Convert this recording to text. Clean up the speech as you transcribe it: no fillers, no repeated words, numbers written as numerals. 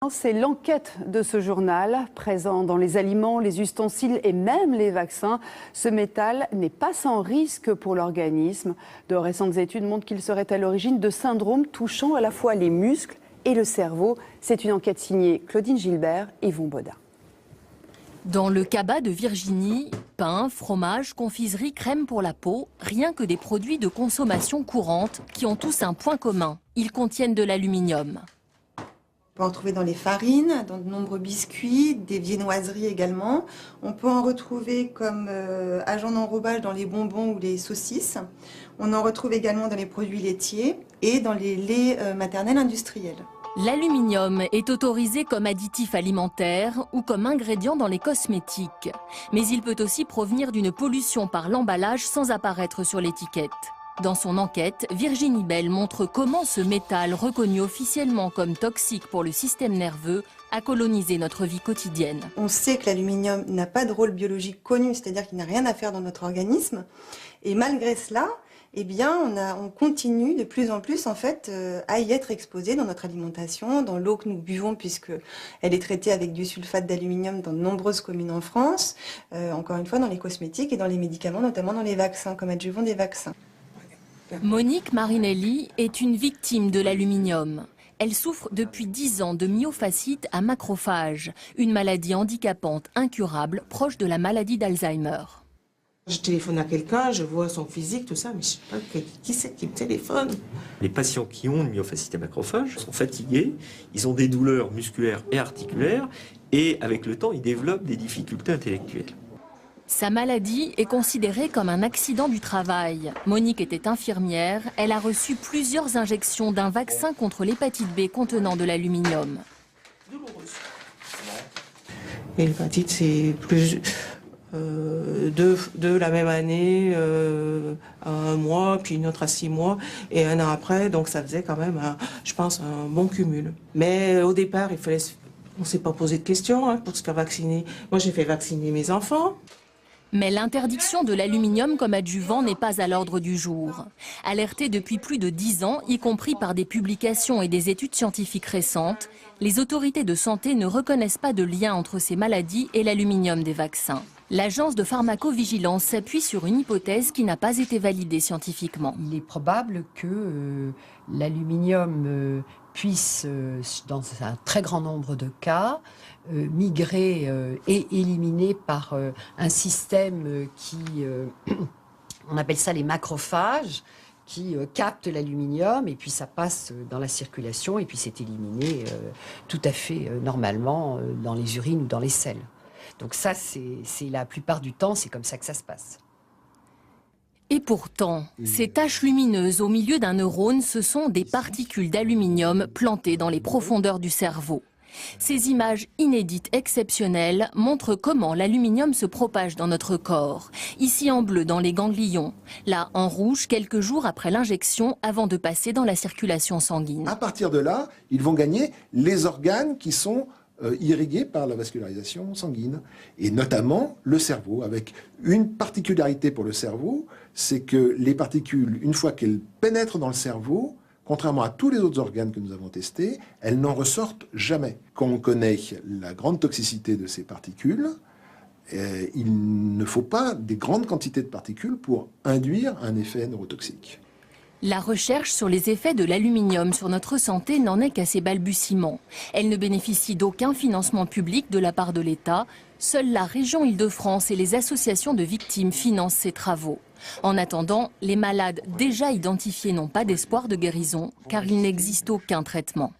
C'est l'enquête de ce journal, présent dans les aliments, les ustensiles et même les vaccins. Ce métal n'est pas sans risque pour l'organisme. De récentes études montrent qu'il serait à l'origine de syndromes touchant à la fois les muscles et le cerveau. C'est une enquête signée Claudine Gilbert et Yvon Bodin. Dans le cabas de Virginie, pain, fromage, confiserie, crème pour la peau, rien que des produits de consommation courante qui ont tous un point commun. Ils contiennent de l'aluminium. On peut en trouver dans les farines, dans de nombreux biscuits, des viennoiseries également. On peut en retrouver comme agent d'enrobage dans les bonbons ou les saucisses. On en retrouve également dans les produits laitiers et dans les laits maternels industriels. L'aluminium est autorisé comme additif alimentaire ou comme ingrédient dans les cosmétiques. Mais il peut aussi provenir d'une pollution par l'emballage sans apparaître sur l'étiquette. Dans son enquête, Virginie Bell montre comment ce métal, reconnu officiellement comme toxique pour le système nerveux, a colonisé notre vie quotidienne. On sait que l'aluminium n'a pas de rôle biologique connu, c'est-à-dire qu'il n'a rien à faire dans notre organisme. Et malgré cela, eh bien, on continue de plus en plus en fait, à y être exposé dans notre alimentation, dans l'eau que nous buvons, puisqu'elle est traitée avec du sulfate d'aluminium dans de nombreuses communes en France, encore une fois dans les cosmétiques et dans les médicaments, notamment dans les vaccins, comme adjuvant des vaccins. Monique Marinelli est une victime de l'aluminium. Elle souffre depuis 10 ans de myofasciite à macrophages, une maladie handicapante incurable proche de la maladie d'Alzheimer. Je téléphone à quelqu'un, je vois son physique, tout ça, mais je sais pas qui c'est qui me téléphone. Les patients qui ont une myofasciite à macrophages sont fatigués, ils ont des douleurs musculaires et articulaires, et avec le temps, ils développent des difficultés intellectuelles. Sa maladie est considérée comme un accident du travail. Monique était infirmière, elle a reçu plusieurs injections d'un vaccin contre l'hépatite B contenant de l'aluminium. Et l'hépatite, c'est plus deux la même année, à 1 mois, puis une autre à 6 mois, et 1 an après, donc ça faisait quand même, je pense, un bon cumul. Mais au départ, on ne s'est pas posé de questions pour se faire vacciner. Moi, j'ai fait vacciner mes enfants. Mais l'interdiction de l'aluminium comme adjuvant n'est pas à l'ordre du jour. Alertée depuis plus de 10 ans, y compris par des publications et des études scientifiques récentes, les autorités de santé ne reconnaissent pas de lien entre ces maladies et l'aluminium des vaccins. L'agence de pharmacovigilance s'appuie sur une hypothèse qui n'a pas été validée scientifiquement. Il est probable que l'aluminium puisse, dans un très grand nombre de cas, migrer et éliminer par un système qui, on appelle ça les macrophages, qui captent l'aluminium et puis ça passe dans la circulation et puis c'est éliminé tout à fait normalement dans les urines ou dans les selles. Donc ça, c'est la plupart du temps, c'est comme ça que ça se passe. Et pourtant, ces taches lumineuses au milieu d'un neurone, ce sont des particules d'aluminium plantées dans les profondeurs du cerveau. Ces images inédites, exceptionnelles, montrent comment l'aluminium se propage dans notre corps. Ici en bleu dans les ganglions, là en rouge quelques jours après l'injection avant de passer dans la circulation sanguine. À partir de là, ils vont gagner les organes qui sont irrigués par la vascularisation sanguine, et notamment le cerveau, avec une particularité pour le cerveau, c'est que les particules, une fois qu'elles pénètrent dans le cerveau, contrairement à tous les autres organes que nous avons testés, elles n'en ressortent jamais. Quand on connaît la grande toxicité de ces particules, il ne faut pas des grandes quantités de particules pour induire un effet neurotoxique. La recherche sur les effets de l'aluminium sur notre santé n'en est qu'à ses balbutiements. Elle ne bénéficie d'aucun financement public de la part de l'État. Seule la région Île-de-France et les associations de victimes financent ces travaux. En attendant, les malades déjà identifiés n'ont pas d'espoir de guérison car il n'existe aucun traitement.